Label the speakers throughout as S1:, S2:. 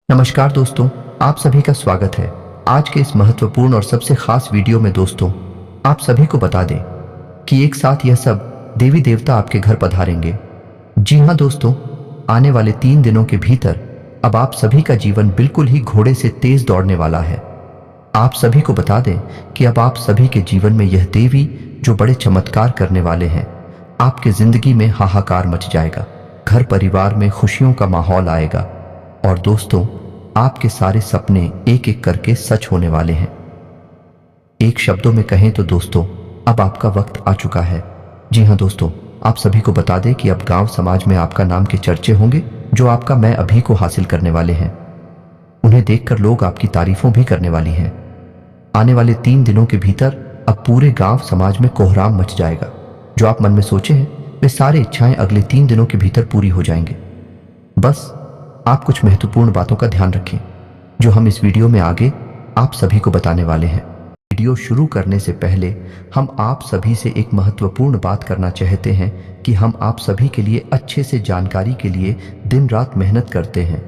S1: नमस्कार दोस्तों, आप सभी का स्वागत है। आज के इस महत्वपूर्ण और सबसे खास वीडियो में दोस्तों, आप सभी को बता दें कि एक साथ यह सब देवी देवता आपके घर पधारेंगे। जी हाँ दोस्तों, आने वाले 3 दिनों के भीतर अब आप सभी का जीवन बिल्कुल ही घोड़े से तेज दौड़ने वाला है। आप सभी को बता दें कि अब आप सभी के जीवन में यह देवी जो बड़े चमत्कार करने वाले हैं, आपके जिंदगी में हाहाकार मच जाएगा, घर परिवार में खुशियों का माहौल आएगा और दोस्तों, आपके सारे सपने एक एक करके सच होने वाले हैं। एक शब्दों में कहें तो दोस्तों, अब आपका वक्त आ चुका है। जी हाँ दोस्तों, आप सभी को बता दें कि अब गांव समाज में आपका नाम के चर्चे होंगे जो आपका मैं अभी को हासिल करने वाले हैं। उन्हें देखकर लोग आपकी तारीफों भी करने वाली हैं। आने वाले 3 दिनों के भीतर अब पूरे गांव समाज में कोहराम मच जाएगा। जो आप मन में सोचे हैं वे सारी इच्छाएं अगले 3 दिनों के भीतर पूरी हो जाएंगे। बस आप कुछ महत्वपूर्ण बातों का ध्यान रखें जो हम इस वीडियो में आगे आप सभी को बताने वाले हैं। वीडियो शुरू करने से पहले हम आप सभी से एक महत्वपूर्ण बात करना चाहते हैं कि हम आप सभी के लिए अच्छे से जानकारी के लिए दिन रात मेहनत करते हैं।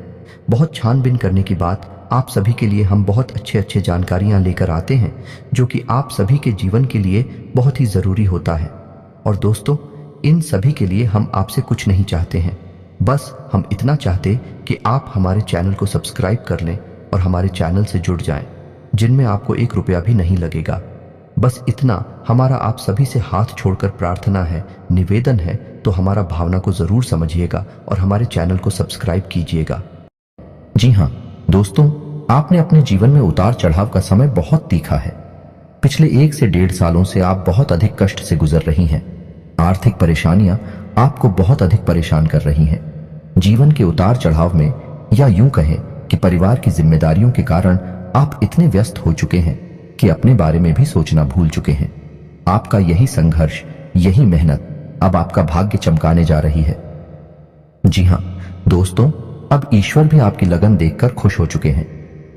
S1: बहुत छानबीन करने की बात, आप सभी के लिए हम बहुत अच्छे जानकारियां लेकर आते हैं जो कि आप सभी के जीवन के लिए बहुत ही ज़रूरी होता है। और दोस्तों, इन सभी के लिए हम आपसे कुछ नहीं चाहते हैं, बस हम इतना चाहते कि आप हमारे चैनल को सब्सक्राइब कर लें और हमारे चैनल से जुड़ जाएं, जिनमें आपको 1 रुपया भी नहीं लगेगा। बस इतना हमारा आप सभी से हाथ छोड़कर प्रार्थना है, निवेदन है, तो हमारा भावना को ज़रूर समझिएगा और हमारे चैनल को सब्सक्राइब कीजिएगा। जी हाँ दोस्तों, आपने अपने जीवन में उतार चढ़ाव का समय बहुत तीखा है। पिछले 1 से 1.5 सालों से आप बहुत अधिक कष्ट से गुजर रही हैं। आर्थिक परेशानियां आपको बहुत अधिक परेशान कर रही हैं। जीवन के उतार चढ़ाव में, या यूं कहें कि परिवार की जिम्मेदारियों के कारण आप इतने व्यस्त हो चुके हैं कि अपने बारे में भी सोचना भूल चुके हैं। आपका यही संघर्ष, यही मेहनत अब आपका भाग्य चमकाने जा रही है। जी हां दोस्तों, अब ईश्वर भी आपकी लगन देखकर खुश हो चुके हैं।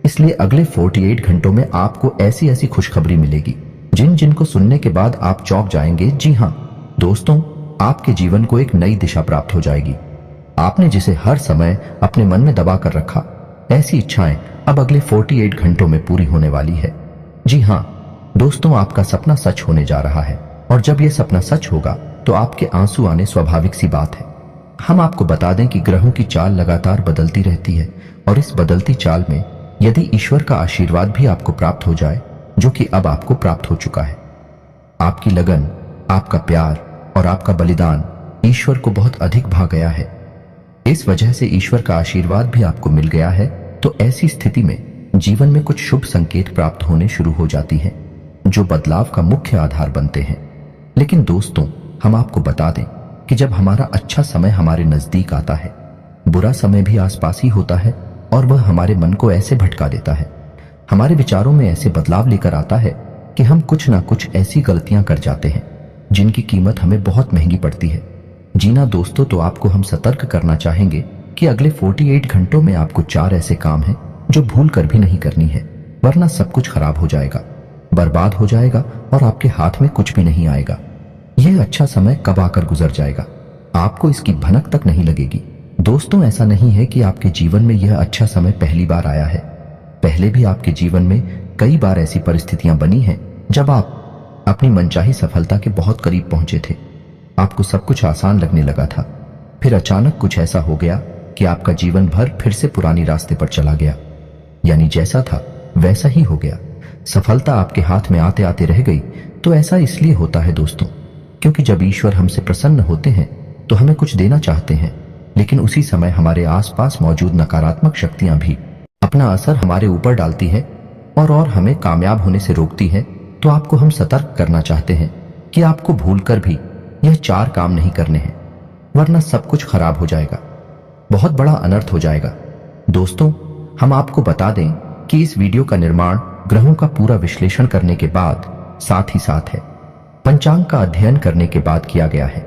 S1: इसलिए अगले 48 घंटों में आपको ऐसी ऐसी खुशखबरी मिलेगी जिनको सुनने के बाद आप चौंक जाएंगे। जी हां दोस्तों, आपके जीवन को एक नई दिशा प्राप्त हो जाएगी। आपने जिसे हर समय अपने मन में दबा कर रखा, ऐसी इच्छाएं अब अगले 48 घंटों में पूरी होने वाली है। जी हां दोस्तों, आपका सपना सच होने जा रहा है और जब यह सपना सच होगा तो आपके आंसू आने स्वाभाविक सी बात है। हम आपको बता दें कि ग्रहों की चाल लगातार बदलती रहती है और इस बदलती चाल में यदि ईश्वर का आशीर्वाद भी आपको प्राप्त हो जाए, जो कि अब आपको प्राप्त हो चुका है, आपकी लगन, आपका प्यार और आपका बलिदान ईश्वर को बहुत अधिक भा गया है। इस वजह से ईश्वर का आशीर्वाद भी आपको मिल गया है, तो ऐसी स्थिति में जीवन में कुछ शुभ संकेत प्राप्त होने शुरू हो जाती हैं, जो बदलाव का मुख्य आधार बनते हैं। लेकिन दोस्तों, हम आपको बता दें कि जब हमारा अच्छा समय हमारे नजदीक आता है, बुरा समय भी आसपास ही होता है और वह हमारे मन को ऐसे भटका देता है, हमारे विचारों में ऐसे बदलाव लेकर आता है कि हम कुछ ना कुछ ऐसी गलतियां कर जाते हैं जिनकी कीमत हमें बहुत महंगी पड़ती है। जीना दोस्तों, तो आपको हम सतर्क करना चाहेंगे कि अगले 48 घंटों में आपको 4 ऐसे काम हैं जो भूल कर भी नहीं करनी है, वरना सब कुछ खराब हो जाएगा, बर्बाद हो जाएगा और आपके हाथ में कुछ भी नहीं आएगा। यह अच्छा समय कब आकर गुजर जाएगा, आपको इसकी भनक तक नहीं लगेगी। दोस्तों, ऐसा नहीं है कि आपके जीवन में यह अच्छा समय पहली बार आया है। पहले भी आपके जीवन में कई बार ऐसी परिस्थितियां बनी हैं जब आप अपनी मनचाही सफलता के बहुत करीब पहुंचे थे। आपको सब कुछ आसान लगने लगा था, फिर अचानक कुछ ऐसा हो गया कि आपका जीवन भर फिर से पुरानी रास्ते पर चला गया, यानी जैसा था वैसा ही हो गया। सफलता आपके हाथ में आते आते रह गई। तो ऐसा इसलिए होता है दोस्तों, क्योंकि जब ईश्वर हमसे प्रसन्न होते हैं तो हमें कुछ देना चाहते हैं, लेकिन उसी समय हमारे आसपास मौजूद नकारात्मक शक्तियां भी अपना असर हमारे ऊपर डालती हैं और हमें कामयाब होने से रोकती हैं। तो आपको हम सतर्क करना चाहते हैं कि आपको भूलकर भी यह 4 काम नहीं करने हैं, वरना सब कुछ खराब हो जाएगा, बहुत बड़ा अनर्थ हो जाएगा। दोस्तों, हम आपको बता दें कि इस वीडियो का निर्माण ग्रहों का पूरा विश्लेषण करने के बाद, साथ ही साथ है पंचांग का अध्ययन करने के बाद किया गया है।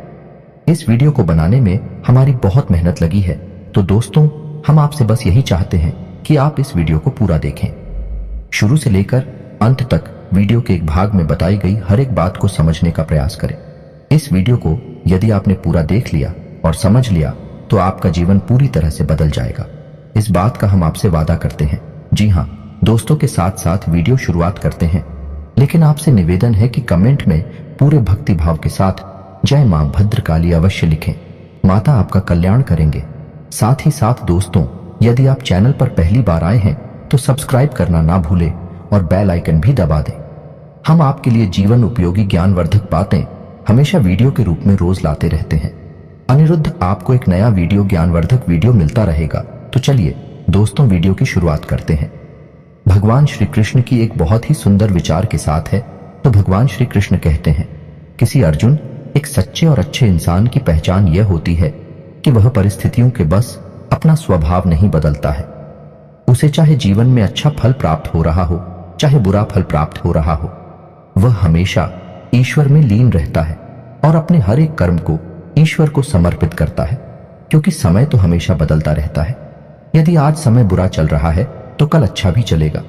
S1: इस वीडियो को बनाने में हमारी बहुत मेहनत लगी है। तो दोस्तों, हम आपसे बस यही चाहते हैं कि आप इस वीडियो को पूरा देखें, शुरू से लेकर अंत तक। वीडियो के एक भाग में बताई गई हर एक बात को समझने का प्रयास करें। इस वीडियो को यदि आपने पूरा देख लिया और समझ लिया तो आपका जीवन पूरी तरह से बदल जाएगा। इस बात का हम आपसे वादा करते हैं। जी हाँ दोस्तों, के साथ साथ वीडियो शुरुआत करते हैं, लेकिन आपसे निवेदन है कि कमेंट में पूरे भक्ति भाव के साथ जय मां भद्रकाली अवश्य लिखें। माता आपका कल्याण करेंगे। साथ ही साथ दोस्तों, यदि आप चैनल पर पहली बार आए हैं तो सब्सक्राइब करना ना भूलें और बेल आइकन भी दबा दें। हम आपके लिए जीवन उपयोगी ज्ञानवर्धक बातें हमेशा वीडियो के रूप में रोज लाते रहते हैं। अनिरुद्ध आपको एक नया वीडियो ज्ञानवर्धक वीडियो मिलता रहेगा। तो चलिए दोस्तों वीडियो की शुरुआत करते हैं। भगवान श्री कृष्ण की एक बहुत ही सुंदर विचार के साथ है। तो भगवान श्री कृष्ण कहते हैं, किसी अर्जुन, एक सच्चे और अच्छे इंसान की पहचान यह होती है कि वह परिस्थितियों के बस अपना स्वभाव नहीं बदलता है। उसे चाहे जीवन में अच्छा फल प्राप्त हो रहा हो, चाहे बुरा फल प्राप्त हो रहा हो, वह हमेशा ईश्वर में लीन रहता है और अपने हर एक कर्म को ईश्वर को समर्पित करता है, क्योंकि समय तो हमेशा बदलता रहता है। यदि आज समय बुरा चल रहा है तो कल अच्छा भी चलेगा,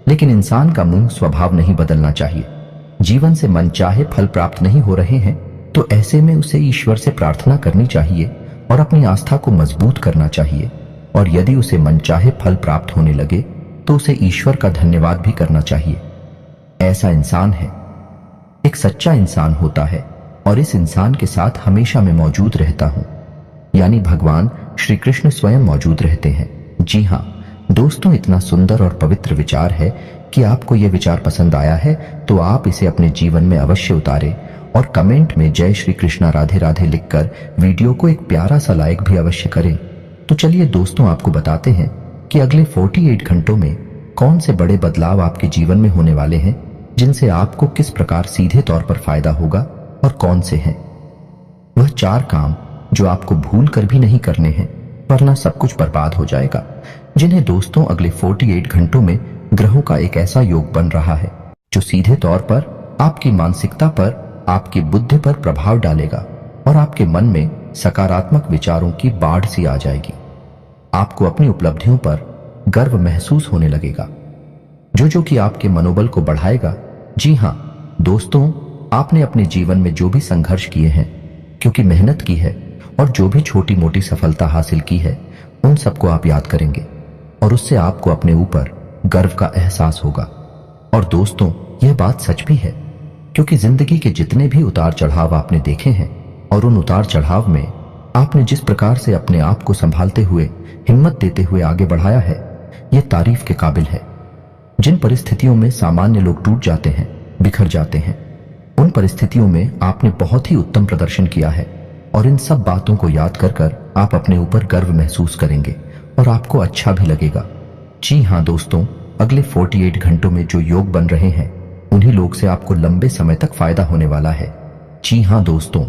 S1: लेकिन इंसान का मूल स्वभाव नहीं बदलना चाहिए। जीवन से मनचाहे फल प्राप्त नहीं हो रहे हैं तो ऐसे में उसे ईश्वर से प्रार्थना करनी चाहिए और अपनी आस्था को मजबूत करना चाहिए। और यदि उसे मनचाहे फल प्राप्त होने लगे तो उसे ईश्वर का धन्यवाद भी करना चाहिए। ऐसा इंसान है, एक सच्चा इंसान होता है और इस इंसान के साथ हमेशा मैं मौजूद रहता हूं, यानी भगवान श्री कृष्ण स्वयं मौजूद रहते हैं। जी हाँ दोस्तों, इतना सुंदर और पवित्र विचार है कि आपको यह विचार पसंद आया है तो आप इसे अपने जीवन में अवश्य उतारें और कमेंट में जय श्री कृष्णा राधे राधे लिखकर वीडियो को एक प्यारा सा लाइक भी अवश्य करें। तो चलिए दोस्तों, आपको बताते हैं कि अगले 48 घंटों में कौन से बड़े बदलाव आपके जीवन में होने वाले हैं, जिनसे आपको किस प्रकार सीधे तौर पर फायदा होगा और कौन से हैं। वह 4 काम जो आपको भूल कर भी नहीं करने हैं, वरना सब कुछ बर्बाद हो जाएगा, जिन्हें दोस्तों अगले 48 घंटों में ग्रहों का एक ऐसा योग बन रहा है जो सीधे तौर पर आपकी मानसिकता पर, आपकी बुद्धि पर प्रभाव डालेगा और आपके मन में सकारात्मक विचारों की बाढ़ सी आ जाएगी। आपको अपनी उपलब्धियों पर गर्व महसूस होने लगेगा, जो कि आपके मनोबल को बढ़ाएगा। जी हाँ दोस्तों, आपने अपने जीवन में जो भी संघर्ष किए हैं, क्योंकि मेहनत की है और जो भी छोटी मोटी सफलता हासिल की है, उन सबको आप याद करेंगे और उससे आपको अपने ऊपर गर्व का एहसास होगा। और दोस्तों, यह बात सच भी है, क्योंकि जिंदगी के जितने भी उतार चढ़ाव आपने देखे हैं और उन उतार चढ़ाव में आपने जिस प्रकार से अपने आप को संभालते हुए, हिम्मत देते हुए आगे बढ़ाया है, यह तारीफ के काबिल है। जिन परिस्थितियों में सामान्य लोग टूट जाते हैं, बिखर जाते हैं, उन परिस्थितियों में आपने बहुत ही उत्तम प्रदर्शन किया है और इन सब बातों को याद कर कर आप अपने ऊपर गर्व महसूस करेंगे और आपको अच्छा भी लगेगा। जी हाँ दोस्तों, अगले 48 घंटों में जो योग बन रहे हैं, उन्हीं लोग से आपको लंबे समय तक फायदा होने वाला है। जी हाँ दोस्तों,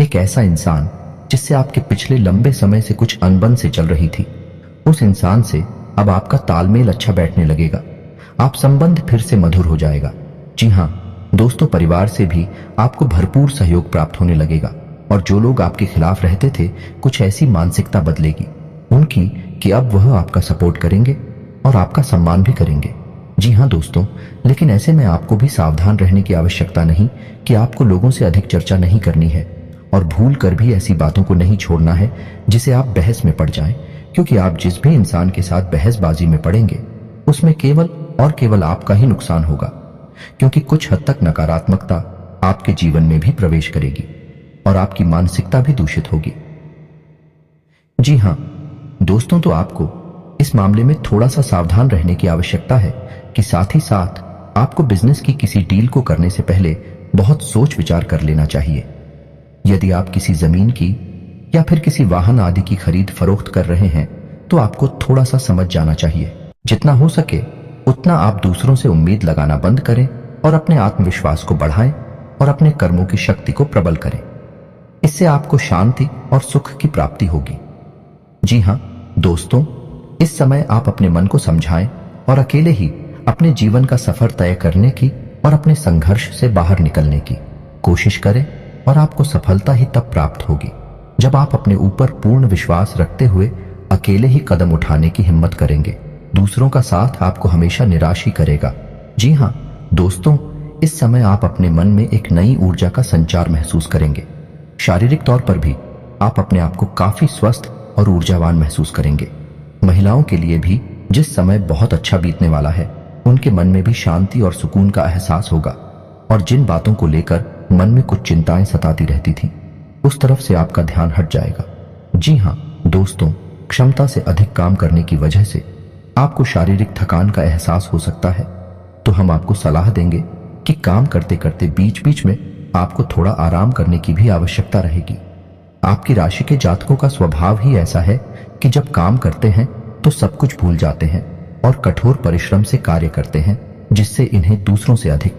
S1: एक ऐसा इंसान जिससे आपके पिछले लंबे समय से कुछ अनबन से चल रही थी, उस इंसान से अब आपका तालमेल अच्छा बैठने लगेगा। आप संबंध फिर से मधुर हो जाएगा। जी हाँ दोस्तों, परिवार से भी आपको भरपूर सहयोग प्राप्त होने लगेगा और जो लोग आपके खिलाफ रहते थे, कुछ ऐसी मानसिकता बदलेगी उनकी कि अब वह आपका सपोर्ट करेंगे और आपका सम्मान भी करेंगे। जी हाँ दोस्तों, लेकिन ऐसे में आपको भी सावधान रहने की आवश्यकता नहीं कि आपको लोगों से अधिक चर्चा नहीं करनी है और भूल कर भी ऐसी बातों को नहीं छोड़ना है जिसे आप बहस में पड़ जाएं, क्योंकि आप जिस भी इंसान के साथ बहसबाजी में पड़ेंगे उसमें केवल और केवल आपका ही नुकसान होगा, क्योंकि कुछ हद तक नकारात्मकता आपके जीवन में भी प्रवेश करेगी और आपकी मानसिकता भी दूषित होगी। जी हाँ दोस्तों, तो आपको इस मामले में थोड़ा सा सावधान रहने की आवश्यकता है कि साथ ही साथ आपको बिजनेस की किसी डील को करने से पहले बहुत सोच विचार कर लेना चाहिए। यदि आप किसी जमीन की या फिर किसी वाहन आदि की खरीद फरोख्त कर रहे हैं तो आपको थोड़ा सा समझ जाना चाहिए। जितना हो सके उतना आप दूसरों से उम्मीद लगाना बंद करें और अपने आत्मविश्वास को बढ़ाएं और अपने कर्मों की शक्ति को प्रबल करें। इससे आपको शांति और सुख की प्राप्ति होगी। जी हाँ दोस्तों, इस समय आप अपने मन को समझाएं और अकेले ही अपने जीवन का सफर तय करने की और अपने संघर्ष से बाहर निकलने की कोशिश करें और आपको सफलता ही तब प्राप्त होगी जब आप अपने ऊपर पूर्ण विश्वास रखते हुए अकेले ही कदम उठाने की हिम्मत करेंगे। दूसरों का साथ आपको हमेशा निराश ही करेगा। जी हाँ दोस्तों, इस समय आप अपने मन में एक नई ऊर्जा का संचार महसूस करेंगे। शारीरिक तौर पर भी आप अपने आप को काफी स्वस्थ और ऊर्जावान महसूस करेंगे। महिलाओं के लिए भी जिस समय बहुत अच्छा बीतने वाला है, उनके मन में भी शांति और सुकून का एहसास होगा, और जिन बातों को लेकर मन में कुछ चिंताएं सताती रहती थीं, उस तरफ से आपका ध्यान हट जाएगा। जी हाँ दोस्तों, क्षमता से अधिक काम करने की वजह से आपको शारीरिक थकान का एहसास हो सकता है, तो हम आपको सलाह देंगे कि काम करते करते बीच बीच में आपको थोड़ा आराम करने की भी आवश्यकता रहेगी। आपकी राशि के जातकों का स्वभाव ही ऐसा है कि जब काम करते हैं तो सब कुछ भूल जाते हैं और कठोर परिश्रम से कार्य करते हैं, जिससे इन्हें दूसरों से अधिक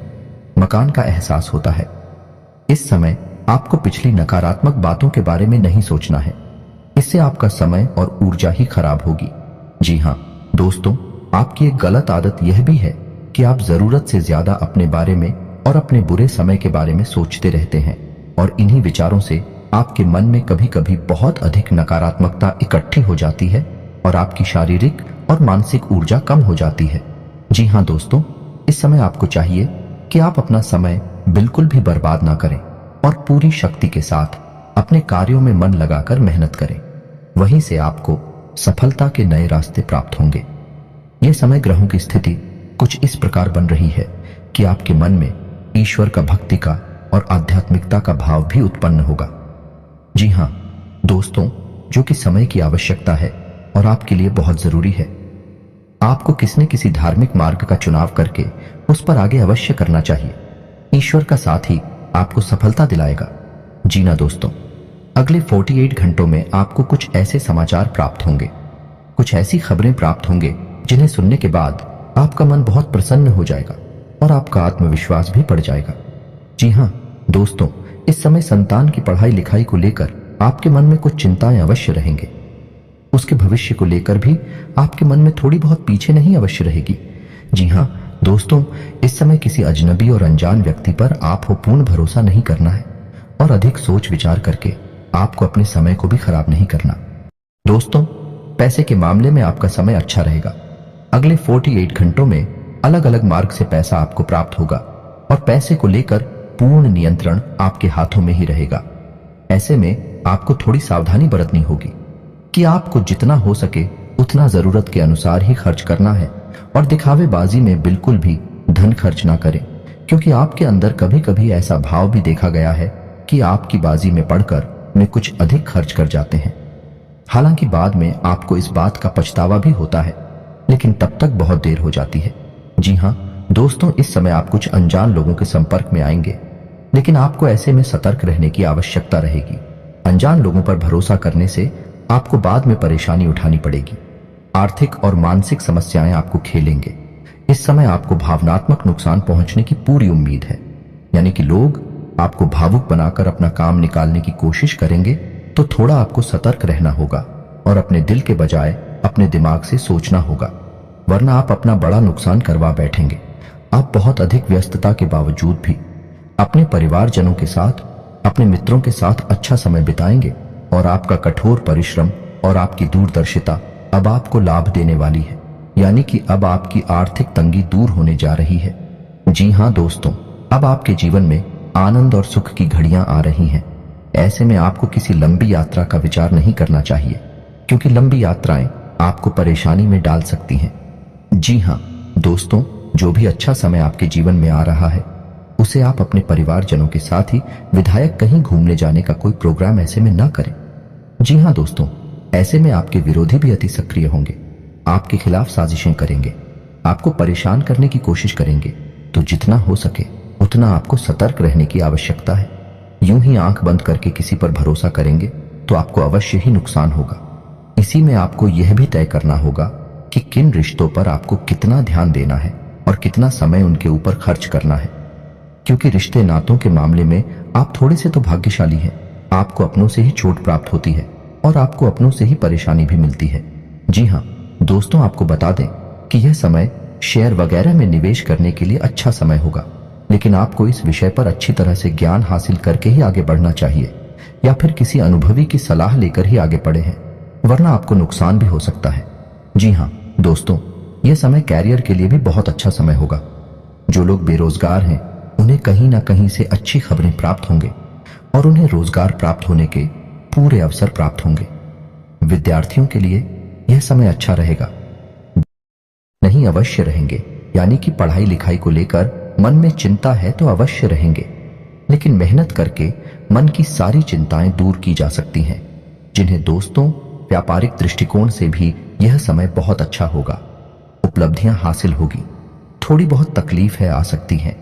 S1: मकान का एहसास होता है। इस समय आपको पिछली नकारात्मक बातों के बारे में नहीं सोचना है, इससे आपका समय और ऊर्जा ही खराब होगी। जी हाँ दोस्तों, आपकी एक गलत आदत यह भी है कि आप जरूरत से ज्यादा अपने बारे में और अपने बुरे समय के बारे में सोचते रहते हैं, और इन्हीं विचारों से आपके मन में कभी कभी बहुत अधिक नकारात्मकता इकट्ठी हो जाती है और आपकी शारीरिक और मानसिक ऊर्जा कम हो जाती है। जी हाँ दोस्तों, इस समय आपको चाहिए कि आप अपना समय बिल्कुल भी बर्बाद ना करें और पूरी शक्ति के साथ अपने कार्यों में मन लगाकर मेहनत करें। वहीं से आपको सफलता के नए रास्ते प्राप्त होंगे। यह समय ग्रहों की स्थिति कुछ इस प्रकार बन रही है कि आपके मन में ईश्वर का, भक्ति का और आध्यात्मिकता का भाव भी उत्पन्न होगा। जी हाँ दोस्तों, जो कि समय की आवश्यकता है और आपके लिए बहुत जरूरी है। आपको किसी न किसी धार्मिक मार्ग का चुनाव करके उस पर आगे अवश्य करना चाहिए। ईश्वर का साथ ही आपको सफलता दिलाएगा। जी ना दोस्तों, अगले 48 घंटों में आपको कुछ ऐसे समाचार प्राप्त होंगे, कुछ ऐसी खबरें प्राप्त होंगे जिन्हें सुनने के बाद आपका मन बहुत प्रसन्न हो जाएगा और आपका आत्मविश्वास भी बढ़ जाएगा। जी हाँ दोस्तों, इस समय संतान की पढ़ाई लिखाई को लेकर आपके मन में कुछ चिंताएं अवश्य रहेंगे। उसके भविष्य को लेकर भी आपके मन में थोड़ी बहुत पीछे नहीं अवश्य रहेगी। जी हाँ दोस्तों, इस समय किसी अजनबी और अनजान व्यक्ति पर आप हो पूर्ण भरोसा नहीं करना है और अधिक सोच विचार करके आपको अपने समय को भी खराब नहीं करना। दोस्तों, पैसे के मामले में आपका समय अच्छा रहेगा। अगले 48 घंटों में अलग अलग मार्ग से पैसा आपको प्राप्त होगा और पैसे को लेकर पूर्ण नियंत्रण आपके हाथों में ही रहेगा। ऐसे में आपको थोड़ी सावधानी बरतनी होगी कि आपको जितना हो सके उतना जरूरत के अनुसार ही खर्च करना है और दिखावेबाजी में बिल्कुल भी धन खर्च ना करें, क्योंकि आपके अंदर कभी कभी ऐसा भाव भी देखा गया है कि आपकी बाजी में पड़कर में कुछ अधिक खर्च कर जाते हैं। हालांकि बाद में आपको इस बात का पछतावा भी होता है, लेकिन तब तक बहुत देर हो जाती है। जी हाँ दोस्तों, इस समय आप कुछ अनजान लोगों के संपर्क में आएंगे, लेकिन आपको ऐसे में सतर्क रहने की आवश्यकता रहेगी। अनजान लोगों पर भरोसा करने से आपको बाद में परेशानी उठानी पड़ेगी। आर्थिक और मानसिक समस्याएं आपको खेलेंगे। इस समय आपको भावनात्मक नुकसान पहुंचने की पूरी उम्मीद है, यानी कि लोग आपको भावुक बनाकर अपना काम निकालने की कोशिश करेंगे, तो थोड़ा आपको सतर्क रहना होगा और अपने दिल के बजाय अपने दिमाग से सोचना होगा, वरना आप अपना बड़ा नुकसान करवा बैठेंगे। आप बहुत अधिक व्यस्तता के बावजूद भी अपने परिवारजनों के साथ, अपने मित्रों के साथ अच्छा समय बिताएंगे और आपका कठोर परिश्रम और आपकी दूरदर्शिता अब आपको लाभ देने वाली है, यानी कि अब आपकी आर्थिक तंगी दूर होने जा रही है। जी हाँ दोस्तों, अब आपके जीवन में आनंद और सुख की घड़ियां आ रही हैं। ऐसे में आपको किसी लंबी यात्रा का विचार नहीं करना चाहिए, क्योंकि लंबी यात्राएं आपको परेशानी में डाल सकती हैं। जी हाँ दोस्तों, जो भी अच्छा समय आपके जीवन में आ रहा है, उसे आप अपने परिवारजनों के साथ ही विधायक कहीं घूमने जाने का कोई प्रोग्राम ऐसे में ना करें। जी हाँ दोस्तों, ऐसे में आपके विरोधी भी अति सक्रिय होंगे, आपके खिलाफ साजिशें करेंगे, आपको परेशान करने की कोशिश करेंगे। तो जितना हो सके उतना आपको सतर्क रहने की आवश्यकता है। यूं ही आंख बंद करके किसी पर भरोसा करेंगे तो आपको अवश्य ही नुकसान होगा। इसी में आपको यह भी तय करना होगा कि किन रिश्तों पर आपको कितना ध्यान देना है और कितना समय उनके ऊपर खर्च करना है, क्योंकि रिश्ते नातों के मामले में आप थोड़े से तो भाग्यशाली हैं। आपको अपनों से ही चोट प्राप्त होती है और आपको अपनों से ही परेशानी भी मिलती है। जी हाँ दोस्तों, आपको बता दें कि यह समय शेयर वगैरह में निवेश करने के लिए अच्छा समय होगा, लेकिन आपको इस विषय पर अच्छी तरह से ज्ञान हासिल करके ही आगे बढ़ना चाहिए, या फिर किसी अनुभवी की सलाह लेकर ही आगे बढ़े हैं, वरना आपको नुकसान भी हो सकता है। जी हाँ दोस्तों, यह समय कैरियर के लिए भी बहुत अच्छा समय होगा। जो लोग बेरोजगार हैं उन्हें कहीं ना कहीं से अच्छी खबरें प्राप्त होंगे और उन्हें रोजगार प्राप्त होने के पूरे अवसर प्राप्त होंगे। विद्यार्थियों के लिए यह समय अच्छा रहेगा। नहीं, अवश्य रहेंगे। यानी कि पढ़ाई लिखाई को लेकर मन में चिंता है तो अवश्य रहेंगे, लेकिन मेहनत करके मन की सारी चिंताएं दूर की जा सकती हैं। जिन्हें दोस्तों, व्यापारिक दृष्टिकोण से भी यह समय बहुत अच्छा होगा। उपलब्धियां हासिल होगी। थोड़ी बहुत तकलीफें आ सकती हैं,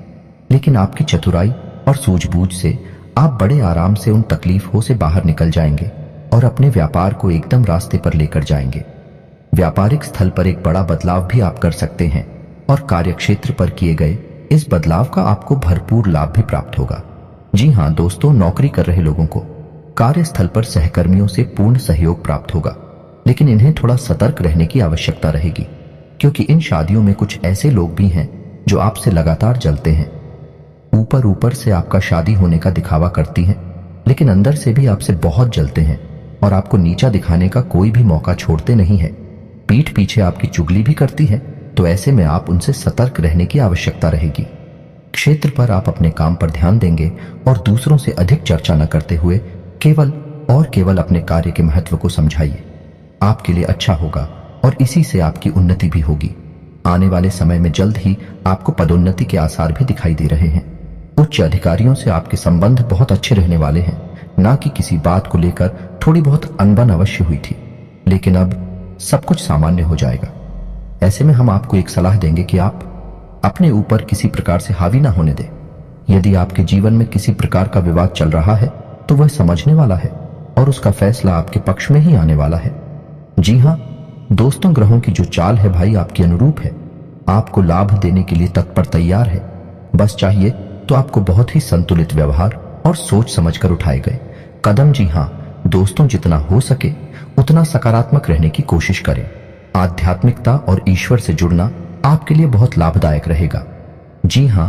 S1: लेकिन आपकी चतुराई और सूझबूझ से आप बड़े आराम से उन तकलीफों से बाहर निकल जाएंगे और अपने व्यापार को एकदम रास्ते पर लेकर जाएंगे। व्यापारिक स्थल पर एक बड़ा बदलाव भी आप कर सकते हैं और कार्यक्षेत्र पर किए गए इस बदलाव का आपको भरपूर लाभ भी प्राप्त होगा। जी हां दोस्तों, नौकरी कर रहे लोगों को कार्यस्थल पर सहकर्मियों से पूर्ण सहयोग प्राप्त होगा, लेकिन इन्हें थोड़ा सतर्क रहने की आवश्यकता रहेगी, क्योंकि इन शादियों में कुछ ऐसे लोग भी हैं जो आपसे लगातार जलते हैं। ऊपर ऊपर से आपका शादी होने का दिखावा करती हैं, लेकिन अंदर से भी आपसे बहुत जलते हैं और आपको नीचा दिखाने का कोई भी मौका छोड़ते नहीं है। पीठ पीछे आपकी चुगली भी करती है, तो ऐसे में आप उनसे सतर्क रहने की आवश्यकता रहेगी। क्षेत्र पर आप अपने काम पर ध्यान देंगे और दूसरों से अधिक चर्चा न करते हुए केवल अपने कार्य के महत्व को समझाइए। आपके लिए अच्छा होगा और इसी से आपकी उन्नति भी होगी। आने वाले समय में जल्द ही आपको पदोन्नति के आसार भी दिखाई दे रहे हैं। उच्च अधिकारियों से आपके संबंध बहुत अच्छे रहने वाले हैं। ना कि किसी बात को लेकर थोड़ी बहुत अनबन अवश्य हुई थी, लेकिन अब सब कुछ सामान्य हो जाएगा। ऐसे में हम आपको एक सलाह देंगे कि आप अपने ऊपर किसी प्रकार से हावी ना होने दें। यदि आपके जीवन में किसी प्रकार का विवाद चल रहा है तो वह समझने वाला है और उसका फैसला आपके पक्ष में ही आने वाला है। जी हां दोस्तों, ग्रहों की जो चाल है भाई आपके अनुरूप है। आपको लाभ देने के लिए तत्पर तैयार है। बस चाहिए तो आपको बहुत ही संतुलित व्यवहार और सोच समझकर उठाए गए कदम। जी हां दोस्तों, जितना हो सके उतना सकारात्मक रहने की कोशिश करें। आध्यात्मिकता और ईश्वर से जुड़ना आपके लिए बहुत लाभदायक रहेगा। जी हां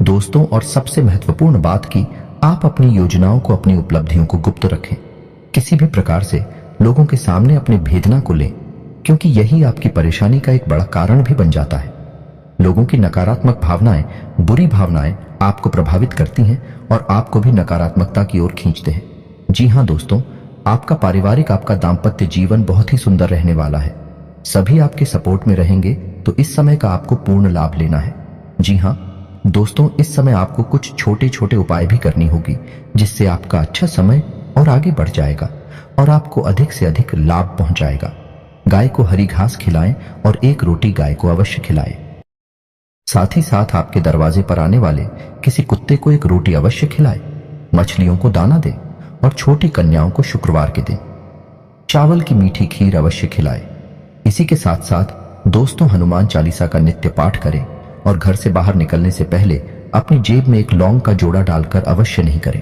S1: दोस्तों, और सबसे महत्वपूर्ण बात कि आप अपनी योजनाओं को, अपनी उपलब्धियों को गुप्त रखें। किसी भी प्रकार से लोगों के सामने अपने भेद ना को लें, क्योंकि यही आपकी परेशानी का एक बड़ा कारण भी बन जाता है। लोगों की नकारात्मक भावनाएं, बुरी भावनाएं आपको प्रभावित करती हैं और आपको भी नकारात्मकता की ओर खींचते हैं। जी हां दोस्तों, आपका पारिवारिक, आपका दाम्पत्य जीवन बहुत ही सुंदर रहने वाला है। सभी आपके सपोर्ट में रहेंगे, तो इस समय का आपको पूर्ण लाभ लेना है। जी हां दोस्तों, इस समय आपको कुछ छोटे छोटे उपाय भी करनी होगी, जिससे आपका अच्छा समय और आगे बढ़ जाएगा और आपको अधिक से अधिक लाभ पहुंचाएगा। गाय को हरी घास खिलाएं और एक रोटी गाय को अवश्य खिलाएं। साथ ही साथ आपके दरवाजे पर आने वाले किसी कुत्ते को एक रोटी अवश्य खिलाएं। मछलियों को दाना दें और छोटी कन्याओं को शुक्रवार के दिन चावल की मीठी खीर अवश्य खिलाएं। इसी के साथ साथ दोस्तों, हनुमान चालीसा का नित्य पाठ करें और घर से बाहर निकलने से पहले अपनी जेब में एक लौंग का जोड़ा डालकर अवश्य नहीं करें।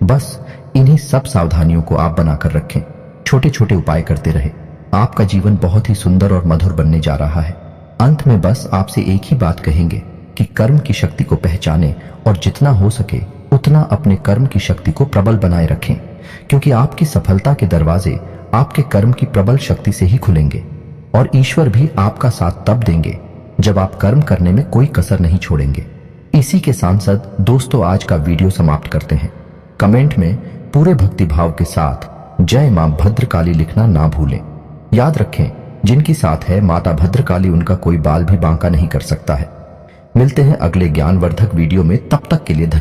S1: बस इन्हीं सब सावधानियों को आप बनाकर रखें। छोटे छोटे उपाय करते रहे। आपका जीवन बहुत ही सुंदर और मधुर बनने जा रहा है। अंत में बस आपसे एक ही बात कहेंगे कि कर्म की शक्ति को पहचानें और जितना हो सके उतना अपने कर्म की शक्ति को प्रबल बनाए रखें, क्योंकि आपकी सफलता के दरवाजे आपके कर्म की प्रबल शक्ति से ही खुलेंगे और ईश्वर भी आपका साथ तब देंगे जब आप कर्म करने में कोई कसर नहीं छोड़ेंगे। इसी के सांसद दोस्तों, आज का वीडियो समाप्त करते हैं। कमेंट में पूरे भक्तिभाव के साथ जय मां भद्रकाली लिखना ना भूलें। याद रखें, जिनकी साथ है माता भद्रकाली, उनका कोई बाल भी बांका नहीं कर सकता है। मिलते हैं अगले ज्ञानवर्धक वीडियो में, तब तक के लिए धन्यवाद।